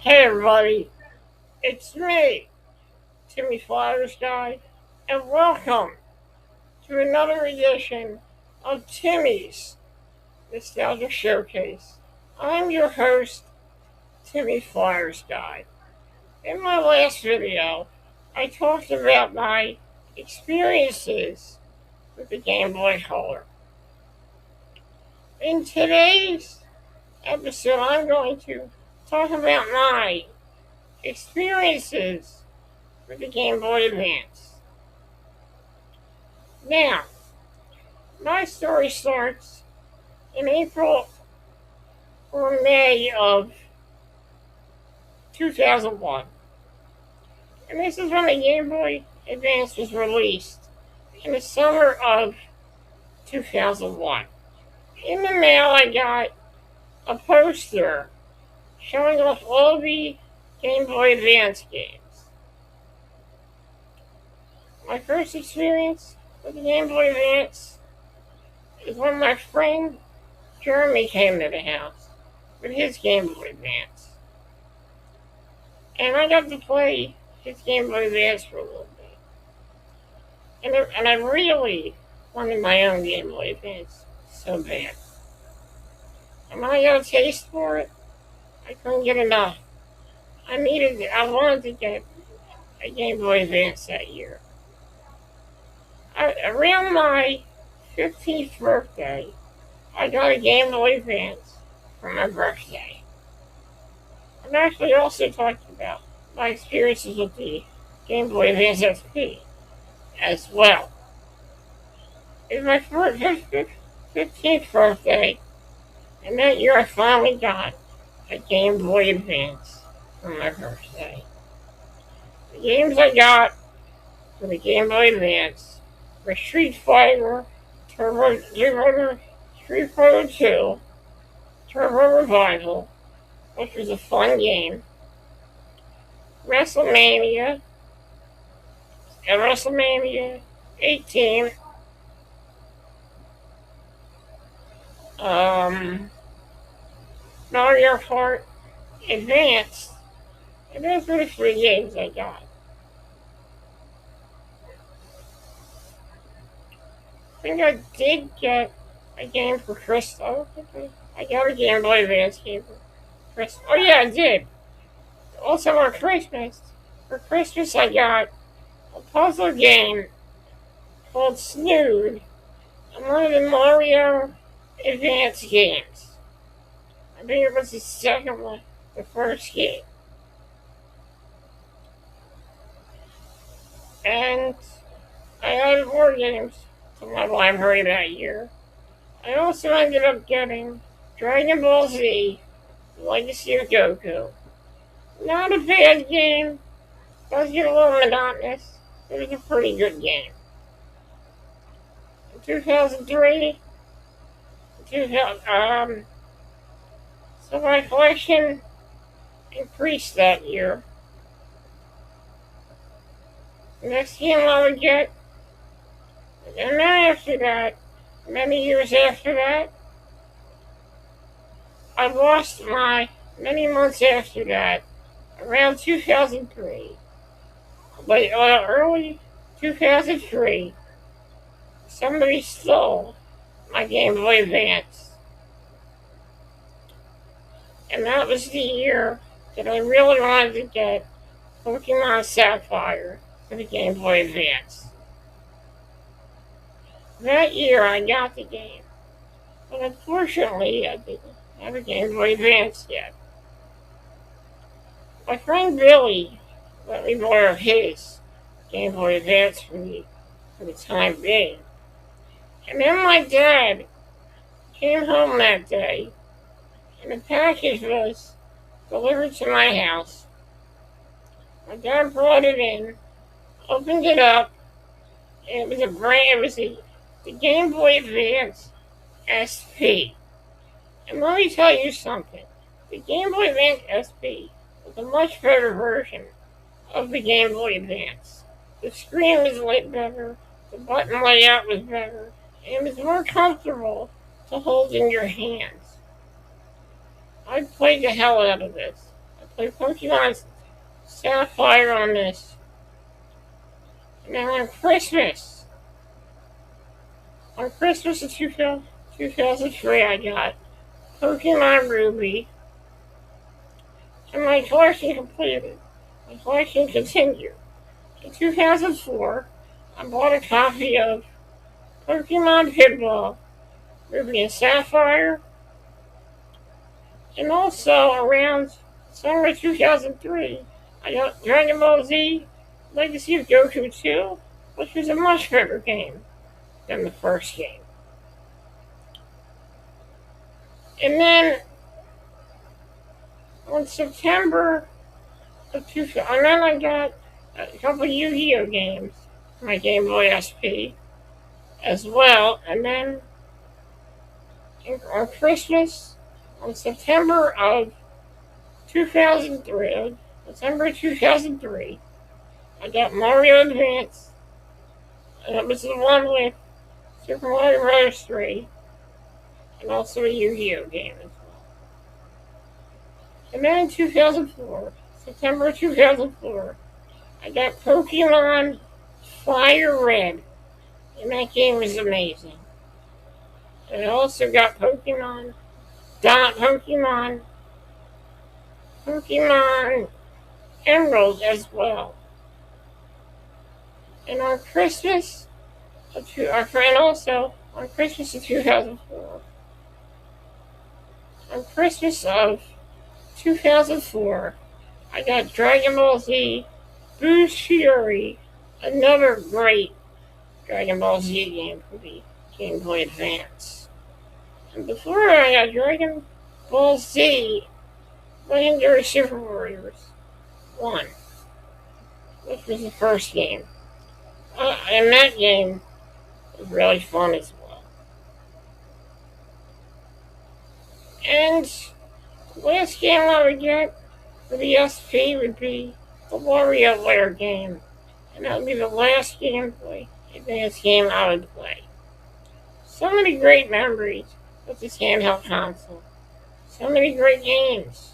Hey everybody, it's me, Timmy Flyers Guy, and welcome to another edition of Timmy's Nostalgia Showcase. I'm your host, Timmy Flyers Guy. In my last video, I talked about my experiences with the Game Boy Color. In today's episode, I'm going to talk about my experiences with the Game Boy Advance. Now, my story starts in April or May of 2001. And this is when the Game Boy Advance was released in the summer of 2001. In the mail, I got a poster showing off all the Game Boy Advance games. My first experience with the Game Boy Advance is when my friend Jeremy came to the house with his Game Boy Advance. And I got to play his Game Boy Advance for a little bit. And I really wanted my own Game Boy Advance so bad. And when I got a taste for it, I couldn't get enough. I wanted to get a Game Boy Advance that year. Around my 15th birthday, I got a Game Boy Advance for my birthday. I've actually also talked about my experiences with the Game Boy Advance SP as well. It was my 15th birthday, and that year I finally got a Game Boy Advance for my birthday. The games I got for the Game Boy Advance were Street Fighter, Street Fighter 2, Turbo Revival, which was a fun game, WrestleMania, and WrestleMania 18, Mario Kart Advance, and those were the 3 games I got. I think I did get a game for Christmas. I got a Game Boy Advance game for Christmas. Oh yeah, I did. Also for Christmas I got a puzzle game called Snood and one of the Mario Advance games. I think it was the second one, the first game. And I added more games to my library that year. I also ended up getting Dragon Ball Z, Legacy of Goku. Not a bad game. Does get a little monotonous, but it's a pretty good game. In 2003, so my collection increased that year. The next game I would get, and then after that, many years after that, I lost many months after that, around 2003, but early 2003, somebody stole my Game Boy Advance. And that was the year that I really wanted to get Pokemon Sapphire for the Game Boy Advance. That year I got the game, but unfortunately I didn't have a Game Boy Advance yet. My friend Billy let me borrow his Game Boy Advance for the time being. And then my dad came home that day, and the package was delivered to my house. My dad brought it in, opened it up, and it was the Game Boy Advance SP. And let me tell you something. The Game Boy Advance SP was a much better version of the Game Boy Advance. The screen was lit better, the button layout was better, and it was more comfortable to hold in your hands. I played the hell out of this. I Like Pokemon Sapphire on this. And then on Christmas of 2003, I got Pokemon Ruby, and my collection completed. My collection continued. In 2004, I bought a copy of Pokemon Pinball, Ruby and Sapphire, and also around summer 2003, I got Dragon Ball Z Legacy of Goku 2, which was a much better game than the first game. And then on September of 2000, and then I got a couple Yu-Gi-Oh games for my Game Boy SP as well. And then on Christmas, on September 2003, I got Mario Advance, and it was the one with Super Mario Bros. 3, and also a Yu-Gi-Oh game as well. And then in 2004, September 2004, I got Pokemon Fire Red, and that game was amazing. And I also got Pokemon Emerald as well. And on Christmas of 2004, on Christmas of 2004, I got Dragon Ball Z Boost Fury, another great Dragon Ball Z game for the Game Boy Advance. And before I got Dragon Ball Z Legendary Super Warriors 1, which was the first game. And that game was really fun as well. And the last game I would get for the SP would be the WarioWare game. And that would be the last Game Boy Advance game I would play. So many great memories with this handheld console. So many great games.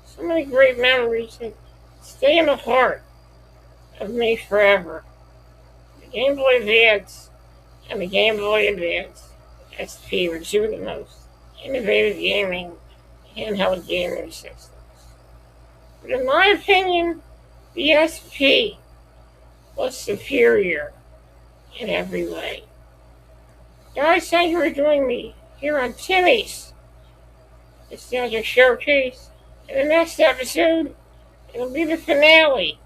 So many great memories that stay in the heart of me forever. The Game Boy Advance and the Game Boy Advance SP were two of the most innovative handheld gaming systems. But in my opinion, the SP was superior in every way. Guys, thank you for joining me here on Timmy's Nostalgia Showcase. In the next episode, it'll be the finale.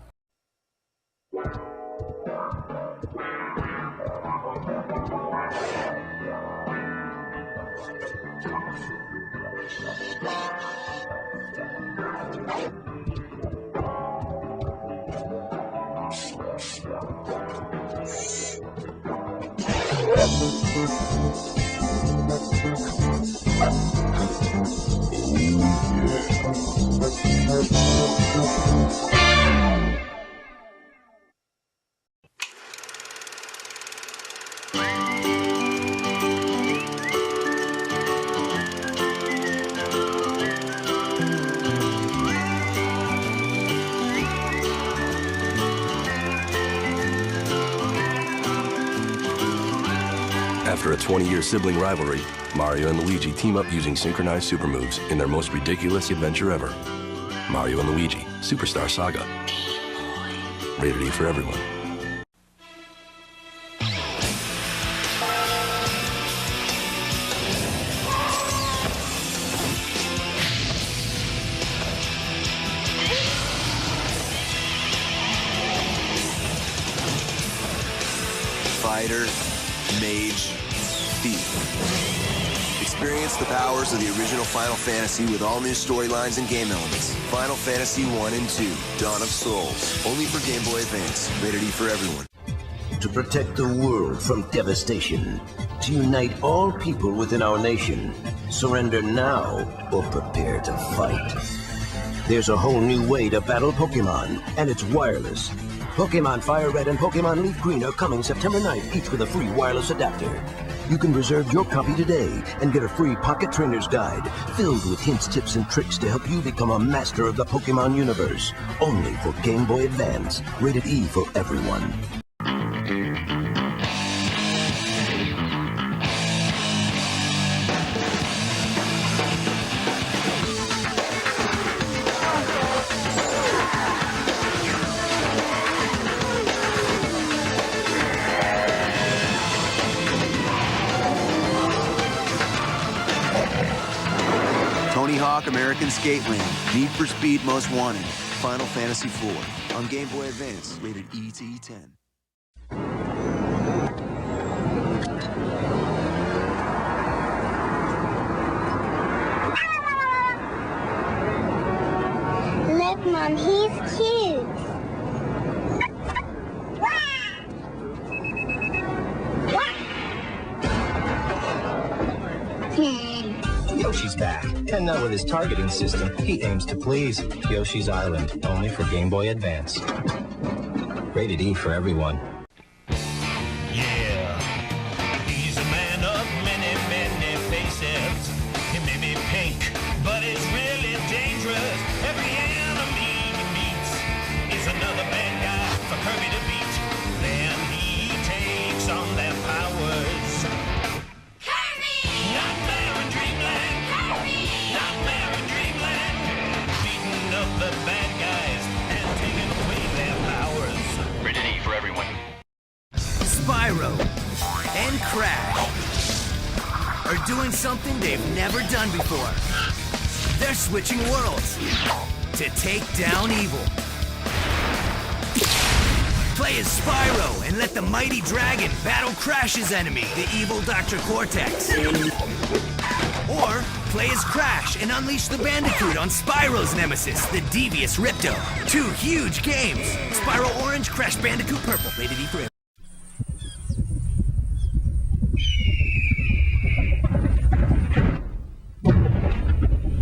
After a 20-year sibling rivalry, Mario and Luigi team up using synchronized super moves in their most ridiculous adventure ever. Mario and Luigi, Superstar Saga. Rated E for everyone. Fighter, mage, thief. Experience the powers of the original Final Fantasy with all new storylines and game elements. Final Fantasy 1 and 2, Dawn of Souls. Only for Game Boy Advance. Rated E for everyone. To protect the world from devastation. To unite all people within our nation. Surrender now or prepare to fight. There's a whole new way to battle Pokemon, and it's wireless. Pokemon Fire Red and Pokemon Leaf Green are coming September 9th, each with a free wireless adapter. You can reserve your copy today and get a free pocket trainer's guide filled with hints, tips, and tricks to help you become a master of the Pokemon universe. Only for Game Boy Advance. Rated E for everyone. Tony Hawk American Skate Land, Need for Speed Most Wanted, Final Fantasy IV, on Game Boy Advance, rated E to E10. Look, Mom, he's cute. Yoshi's back, and now with his targeting system, he aims to please. Yoshi's Island, only for Game Boy Advance. Rated E for everyone. Yeah, he's a man of many, many faces. He may be pink, but he's really dangerous. Every enemy he meets is another bad guy for Kirby to beat. Then he takes on their powers. Kirby! Nightmare in Dreamland! Kirby! Nightmare in Dreamland! Beating up the bad guys and taking away their powers. Rated E for everyone. Spyro and Crash are doing something they've never done before. They're switching worlds to take down evil. Play as Spyro and let the mighty dragon battle Crash's enemy, the evil Dr. Cortex. Or play as Crash and unleash the Bandicoot on Spyro's nemesis, the devious Ripto. Two huge games. Spyro Orange, Crash Bandicoot Purple. Rated E for everyone.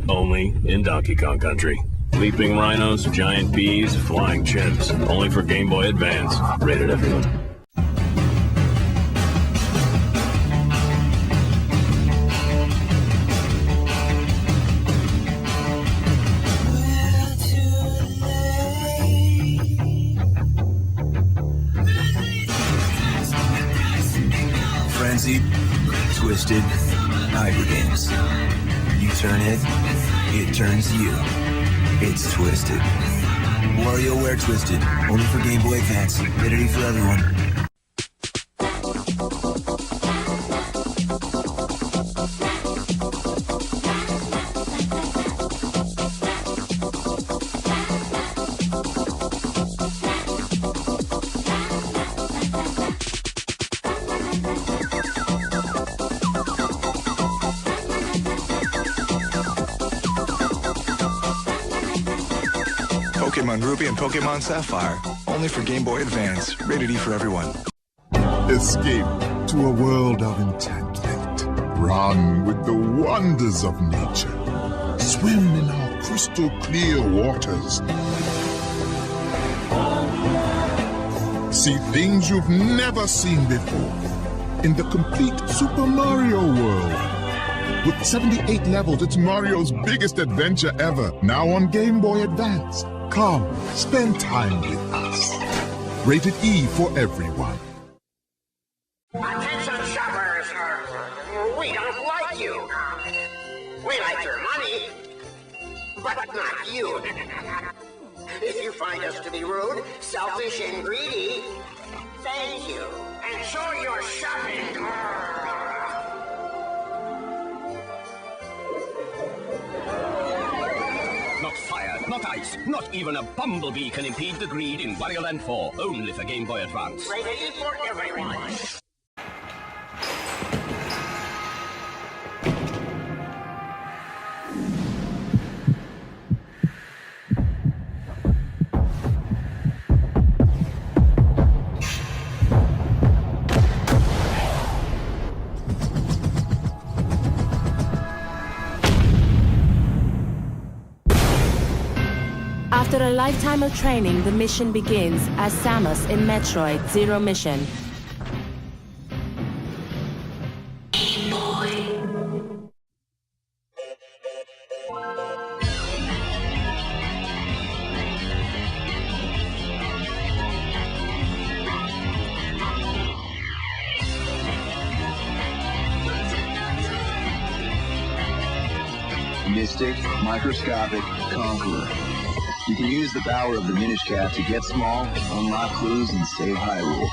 Only in Donkey Kong Country. Leaping rhinos, giant bees, flying chimps. Only for Game Boy Advance. Rated everyone. Frenzied, twisted, hybrid games. You turn it turns you. It's Twisted. WarioWare Twisted, only for Game Boy Advance. Rated E for everyone. Pokemon Ruby and Pokemon Sapphire, only for Game Boy Advance. Rated E for everyone. Escape to a world of enchantment. Run with the wonders of nature. Swim in our crystal clear waters. See things you've never seen before in the complete Super Mario world. With 78 levels, it's Mario's biggest adventure ever, now on Game Boy Advance. Come, spend time with us. Rated E for everyone. Attention shoppers! We don't like you. We like your money, but not you. If you find us to be rude, selfish, and greedy, thank you. Enjoy your shopping. Not fire, not ice, not even a bumblebee can impede the greed in Wario Land 4, only for Game Boy Advance. Rated E for everyone. After a lifetime of training, the mission begins as Samus in Metroid Zero Mission. majestic, microscopic conqueror. You can use the power of the Minish Cap to get small, unlock clues, and save Hyrule.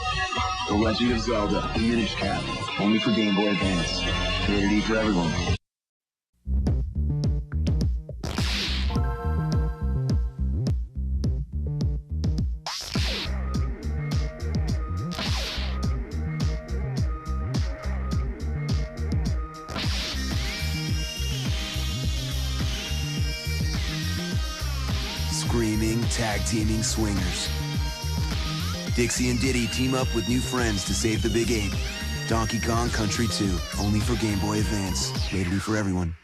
The Legend of Zelda, the Minish Cap, only for Game Boy Advance. Rated E for everyone. Screaming, tag-teaming swingers. Dixie and Diddy team up with new friends to save the Big Ape. Donkey Kong Country 2, only for Game Boy Advance. Rated E for everyone.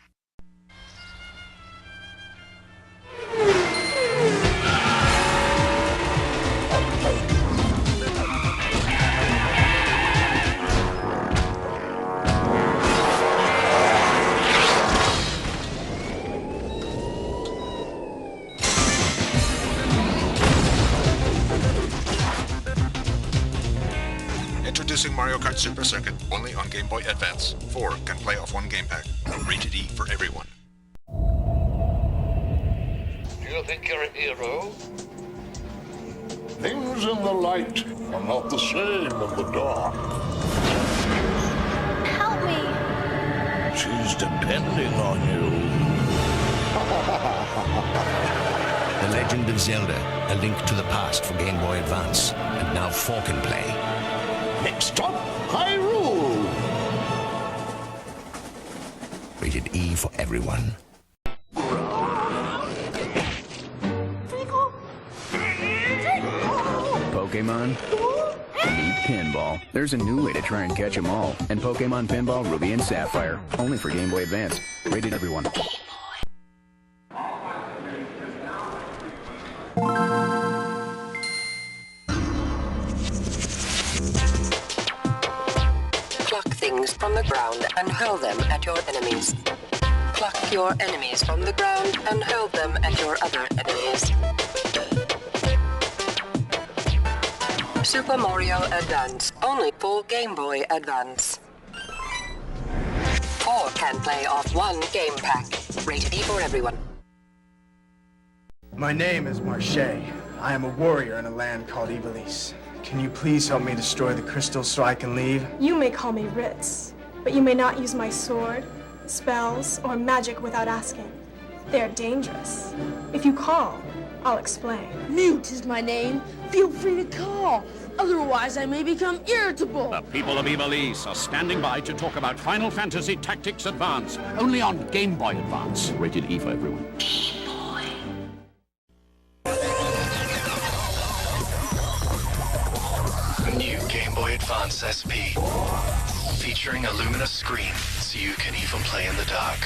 Introducing Mario Kart Super Circuit, only on Game Boy Advance. 4 can play off one game pack. Rated E for everyone. You think you're a hero? Things in the light are not the same in the dark. Help me. She's depending on you. The Legend of Zelda, a link to the past for Game Boy Advance, and now 4 can play. Next stop, Hyrule! Rated E for everyone. Pokemon? Need pinball. There's a new way to try and catch them all. And Pokemon Pinball Ruby and Sapphire. Only for Game Boy Advance. Rated everyone. Pluck things from the ground and hurl them at your enemies. Pluck your enemies from the ground and hurl them at your other enemies. Super Mario Advance, only for Game Boy Advance. 4 can play off one game pack. Rated E for everyone. My name is Marche. I am a warrior in a land called Ivalice. Can you please help me destroy the crystals so I can leave? You may call me Ritz, but you may not use my sword, spells, or magic without asking. They are dangerous. If you call, I'll explain. Mute is my name. Feel free to call. Otherwise, I may become irritable. The people of Ivalice are standing by to talk about Final Fantasy Tactics Advance, only on Game Boy Advance. Rated E for everyone. New Game Boy Advance SP. Featuring a luminous screen, so you can even play in the dark.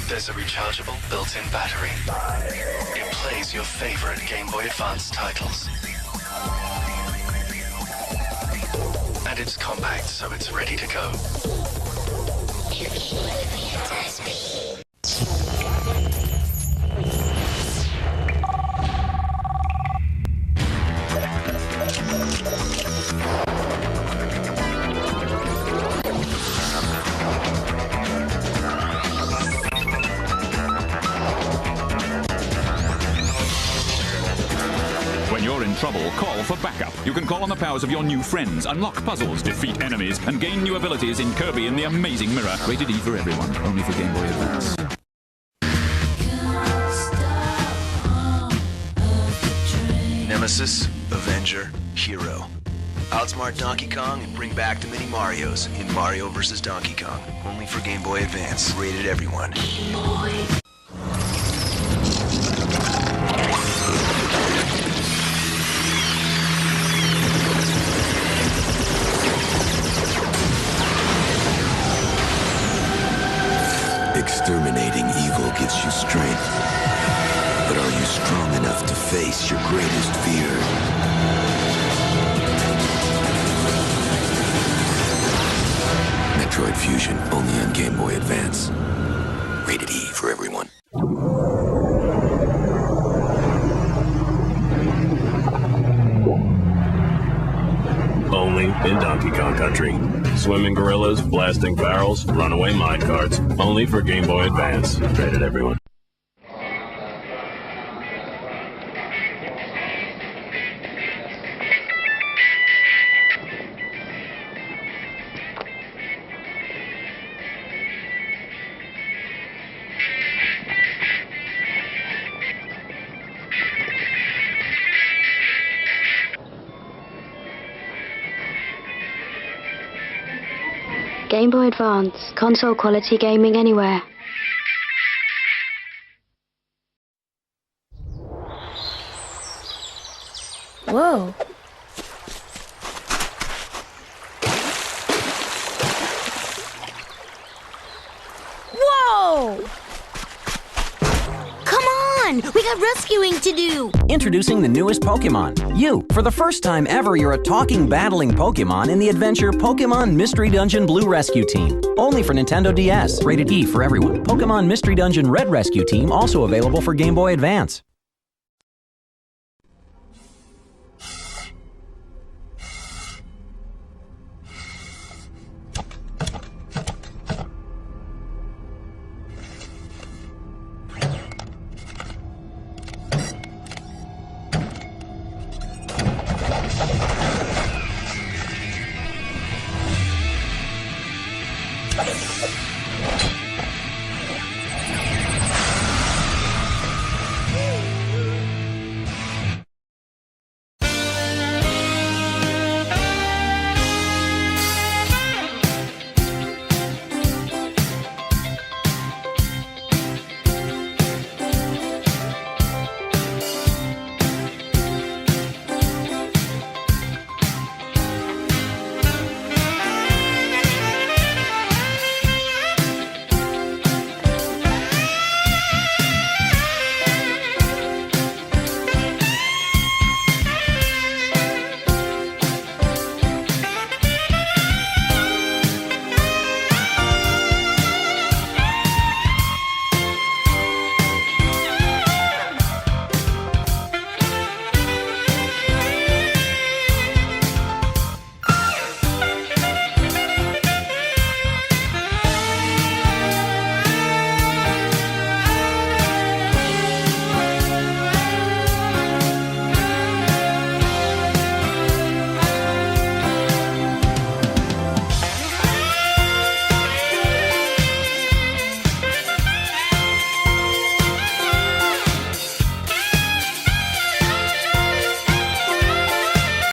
There's a rechargeable built-in battery. It plays your favorite Game Boy Advance titles. And it's compact, so it's ready to go. When you're in trouble, call for backup. You can call on the powers of your new friends, unlock puzzles, defeat enemies, and gain new abilities in Kirby and the Amazing Mirror. Rated E for everyone, only for Game Boy Advance. Nemesis, Avenger, Hero. Outsmart Donkey Kong and bring back the mini Marios in Mario vs. Donkey Kong. Only for Game Boy Advance. Rated everyone. Exterminating evil gives you strength. But are you strong enough to face your greatest fear? Metroid Fusion, only on Game Boy Advance. Rated E for everyone. Only in Donkey Kong Country. Swimming gorillas, blasting barrels, runaway minecarts. Only for Game Boy Advance. Rated everyone. Game Boy Advance. Console quality gaming anywhere. Whoa. Whoa! Come on! We got rescuing to do! Introducing the newest Pokemon. You, for the first time ever, you're a talking, battling Pokemon in the adventure Pokemon Mystery Dungeon Blue Rescue Team. Only for Nintendo DS. Rated E for everyone. Pokemon Mystery Dungeon Red Rescue Team also available for Game Boy Advance.